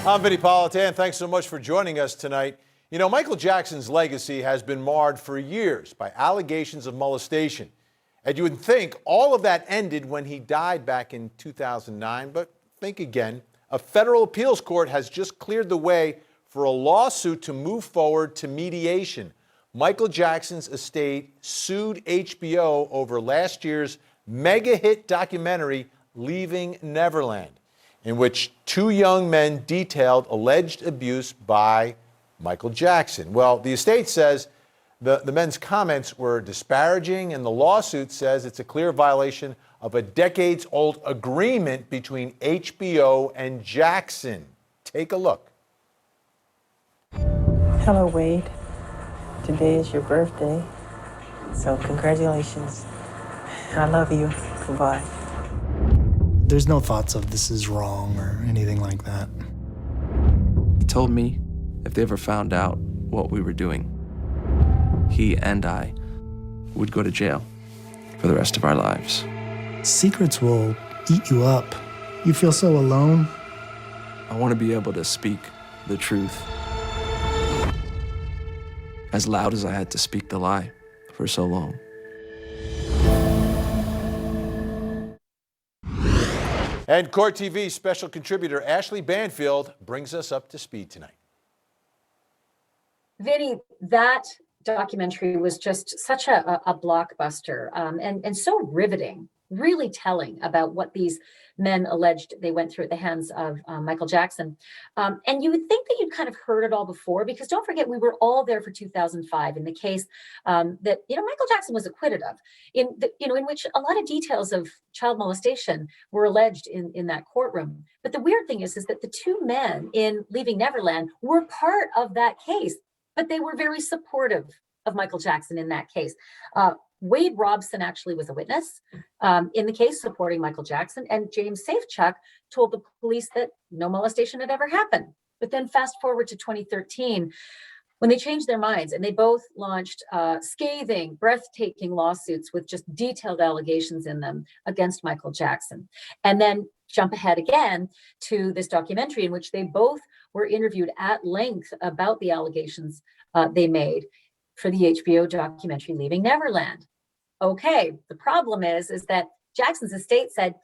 I'm Vinny Politan. Thanks so much for joining us tonight. You know, Michael Jackson's legacy has been marred for years by allegations of molestation. And you would think all of that ended when he died back in 2009, but think again. A federal appeals court has just cleared the way for a lawsuit to move forward to mediation. Michael Jackson's estate sued HBO over last year's mega hit documentary, Leaving Neverland, in which two young men detailed alleged abuse by Michael Jackson. Well, the estate says the men's comments were disparaging, and the lawsuit says it's a clear violation of a decades-old agreement between HBO and Jackson. Take a look. Hello, Wade. Today is your birthday, so congratulations. I love you. Goodbye. There's no thoughts of this is wrong or anything like that. He told me if they ever found out what we were doing, he and I would go to jail for the rest of our lives. Secrets will eat you up. You feel so alone. I want to be able to speak the truth as loud as I had to speak the lie for so long. And Court TV special contributor Ashley Banfield brings us up to speed tonight. Vinny, that documentary was just such a blockbuster and so riveting, really telling about what these men alleged they went through at the hands of Michael Jackson. And you would think that you'd kind of heard it all before, because don't forget, we were all there for 2005 in the case that, Michael Jackson was acquitted of, in which a lot of details of child molestation were alleged in that courtroom. But the weird thing is that the two men in Leaving Neverland were part of that case, but they were very supportive of Michael Jackson in that case. Wade Robson actually was a witness in the case supporting Michael Jackson, and James Safechuck told the police that no molestation had ever happened. But then fast forward to 2013, when they changed their minds and they both launched scathing, breathtaking lawsuits with just detailed allegations in them against Michael Jackson. And then jump ahead again to this documentary in which they both were interviewed at length about the allegations they made for the HBO documentary Leaving Neverland. Okay, the problem is that Jackson's estate said,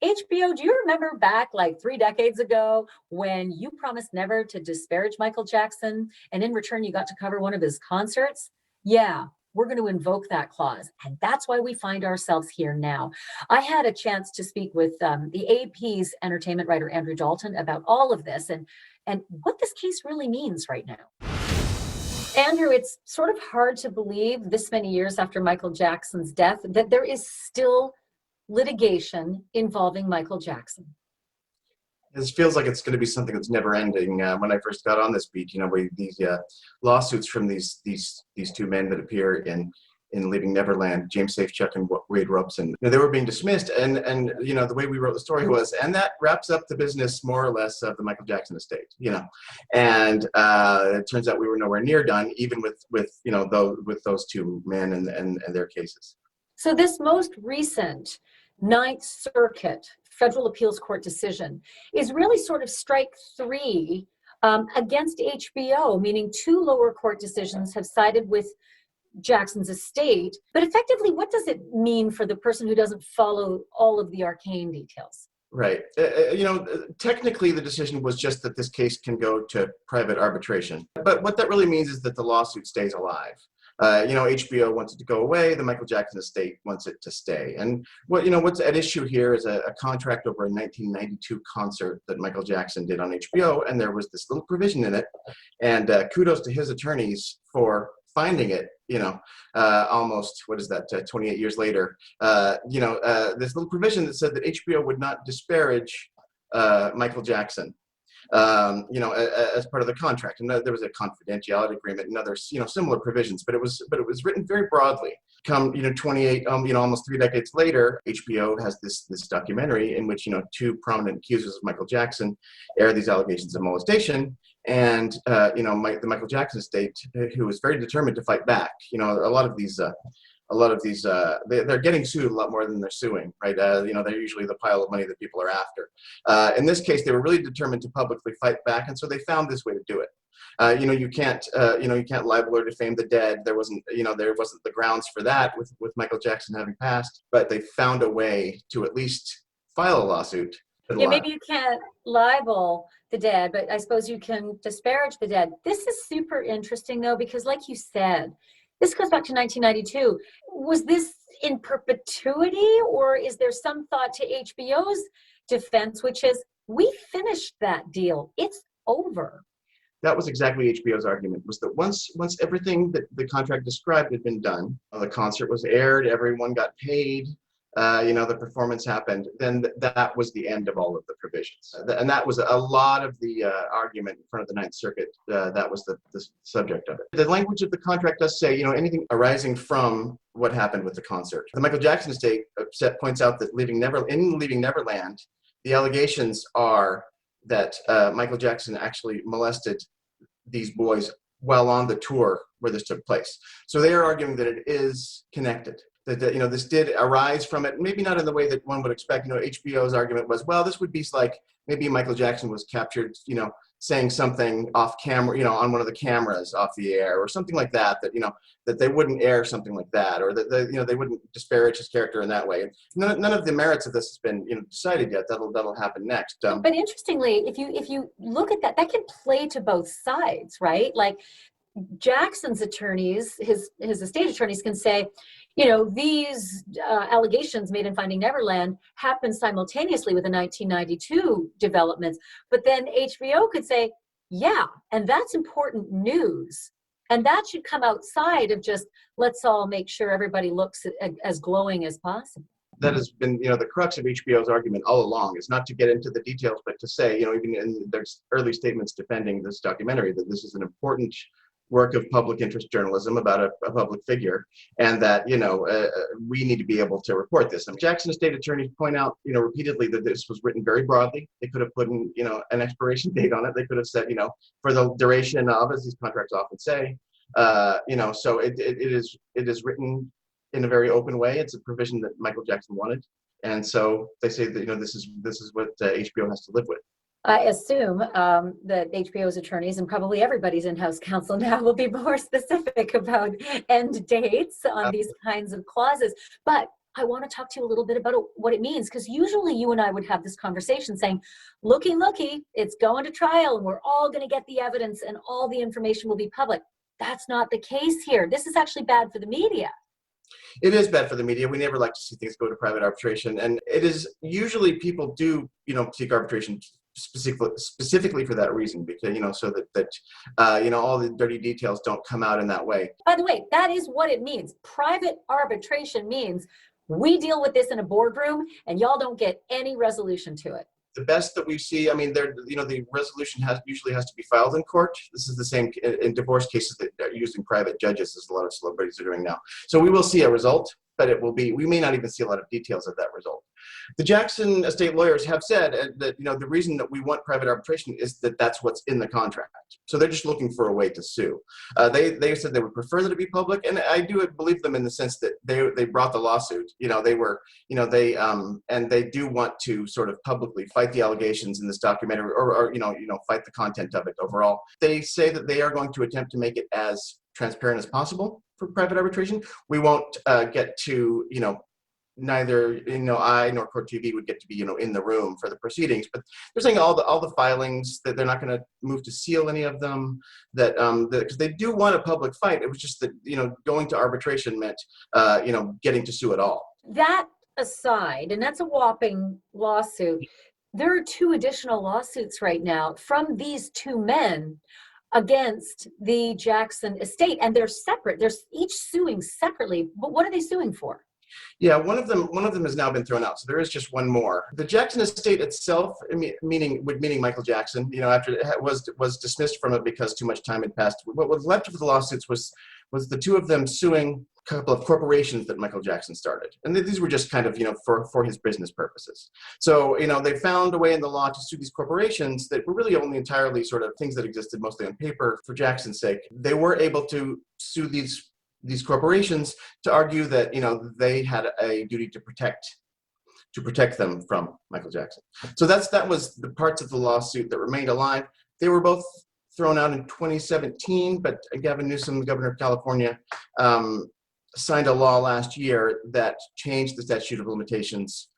HBO, do you remember back like 3 decades ago when you promised never to disparage Michael Jackson and in return you got to cover one of his concerts? Yeah, we're going to invoke that clause. And that's why we find ourselves here now. I had a chance to speak with the AP's entertainment writer, Andrew Dalton, about all of this and what this case really means right now. Andrew, it's sort of hard to believe this many years after Michael Jackson's death that there is still litigation involving Michael Jackson. This feels like it's going to be something that's never ending. When I first got on this beat, these lawsuits from these two men that appear in Leaving Neverland, James Safechuck and Wade Robson, they were being dismissed, and the way we wrote the story was, and that wraps up the business more or less of the Michael Jackson estate, and it turns out we were nowhere near done, even with those two men and their cases. So this most recent Ninth Circuit Federal Appeals Court decision is really sort of strike three against HBO, meaning two lower court decisions have sided with Jackson's estate. But effectively, what does it mean for the person who doesn't follow all of the arcane details? Right. Technically, the decision was just that this case can go to private arbitration. But what that really means is that the lawsuit stays alive. HBO wants it to go away. The Michael Jackson estate wants it to stay. And what's at issue here is a contract over a 1992 concert that Michael Jackson did on HBO, and there was this little provision in it. And kudos to his attorneys for finding it. Almost 28 years later. This little provision that said that HBO would not disparage Michael Jackson. As part of the contract, and there was a confidentiality agreement and other, similar provisions, but it was written very broadly. Come, 28, almost 3 decades later, HBO has this documentary in which, two prominent accusers of Michael Jackson air these allegations of molestation, and the Michael Jackson estate, who was very determined to fight back. A lot of these a lot of these, they're getting sued a lot more than they're suing, right? They're usually the pile of money that people are after. In this case, they were really determined to publicly fight back, and so they found this way to do it. You can't libel or defame the dead. There wasn't the grounds for that with Michael Jackson having passed, but they found a way to at least file a lawsuit. Yeah, maybe you can't libel the dead, but I suppose you can disparage the dead. This is super interesting, though, because like you said, this goes back to 1992. Was this in perpetuity, or is there some thought to HBO's defense, which is, we finished that deal, it's over? That was exactly HBO's argument, was that once everything that the contract described had been done, the concert was aired, everyone got paid, the performance happened, then that was the end of all of the provisions. And that was a lot of the argument in front of the Ninth Circuit. That was the subject of it. The language of the contract does say, anything arising from what happened with the concert. The Michael Jackson estate points out that Leaving Neverland, the allegations are that Michael Jackson actually molested these boys while on the tour where this took place. So they are arguing that it is connected. That this did arise from it, maybe not in the way that one would expect. HBO's argument was, well, this would be like maybe Michael Jackson was captured, saying something off camera, on one of the cameras off the air, or something like that. That they wouldn't air something like that, or that they wouldn't disparage his character in that way. None of the merits of this has been decided yet. That'll happen next. But interestingly, if you look at that can play to both sides, right? Like Jackson's attorneys, his estate attorneys can say, these allegations made in Finding Neverland happened simultaneously with the 1992 developments. But then HBO could say, yeah, and that's important news. And that should come outside of just, let's all make sure everybody looks as glowing as possible. That has been, the crux of HBO's argument all along, is not to get into the details, but to say, even in there's early statements defending this documentary, that this is an important work of public interest journalism about a public figure, and that we need to be able to report this. And Jackson estate attorneys point out repeatedly that this was written very broadly. They could have put in an expiration date on it. They could have said for the duration of, as these contracts often say, so it is written in a very open way. It's a provision that Michael Jackson wanted, and so they say that this is what HBO has to live with. I assume that HBO's attorneys and probably everybody's in-house counsel now will be more specific about end dates on these kinds of clauses. But I want to talk to you a little bit about what it means, because usually you and I would have this conversation saying, looky, it's going to trial and we're all going to get the evidence and all the information will be public. That's not the case here. This is actually bad for the media. It is bad for the media. We never like to see things go to private arbitration. And it is usually people do, seek arbitration specifically for that reason, because so that all the dirty details don't come out in that way. By the way, that is what it means. Private arbitration means we deal with this in a boardroom and y'all don't get any resolution to it. The best that we see, the resolution usually has to be filed in court. This is the same in divorce cases that are using private judges, as a lot of celebrities are doing now. So we will see a result, but we may not even see a lot of details of that result. The Jackson estate lawyers have said that the reason that we want private arbitration is that that's what's in the contract. So they're just looking for a way to sue. They said they would prefer that it be public, and I do believe them in the sense that they brought the lawsuit. And they do want to sort of publicly fight the allegations in this documentary, or fight the content of it overall. They say that they are going to attempt to make it as transparent as possible for private arbitration. We won't get to neither I nor Court TV would get to be in the room for the proceedings, but they're saying all the filings, that they're not going to move to seal any of them, that because they do want a public fight. It was just that going to arbitration meant getting to sue at all. That aside, and that's a whopping lawsuit, there are 2 additional lawsuits right now from these 2 men against the Jackson estate, and they're separate. They're each suing separately. But what are they suing for? Yeah, one of them has now been thrown out, so there is just one more. The Jackson estate itself, meaning Michael Jackson, after it was dismissed from it because too much time had passed. What was left of the lawsuits was the 2 of them suing a couple of corporations that Michael Jackson started, and these were just kind of for his business purposes. So they found a way in the law to sue these corporations that were really only entirely sort of things that existed mostly on paper for Jackson's sake. They were able to sue these these corporations to argue that they had a duty to protect them from Michael Jackson. So that was the parts of the lawsuit that remained alive. They were both thrown out in 2017, but Gavin Newsom, the governor of California, signed a law last year that changed the statute of limitations,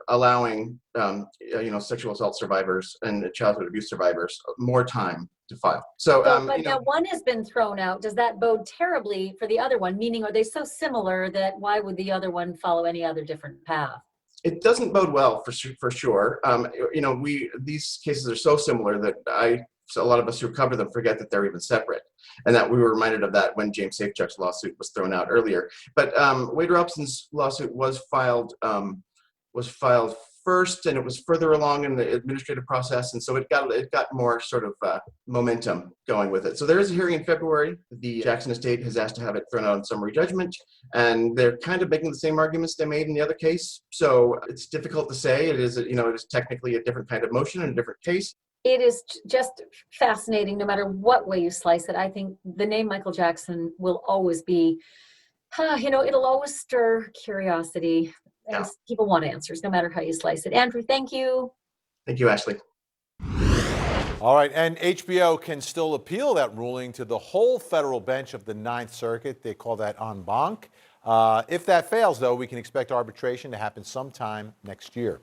allowing sexual assault survivors and childhood abuse survivors more time to file. So, but now one has been thrown out. Does that bode terribly for the other one? Meaning, are they so similar that why would the other one follow any other different path? It doesn't bode well for sure. These cases are so similar that a lot of us who cover them forget that they're even separate, and that we were reminded of that when James Safechuck's lawsuit was thrown out earlier. But Wade Robson's lawsuit was filed first, and it was further along in the administrative process, and so it got more sort of momentum going with it. So there is a hearing in February. The Jackson estate has asked to have it thrown out on summary judgment, and they're kind of making the same arguments they made in the other case. So it's difficult to say. It is technically a different kind of motion and a different case. It is just fascinating, no matter what way you slice it. I think the name Michael Jackson will always be, it'll always stir curiosity. And people want answers, no matter how you slice it. Andrew, thank you. Thank you, Ashley. All right, and HBO can still appeal that ruling to the whole federal bench of the Ninth Circuit. They call that en banc. If that fails, though, we can expect arbitration to happen sometime next year.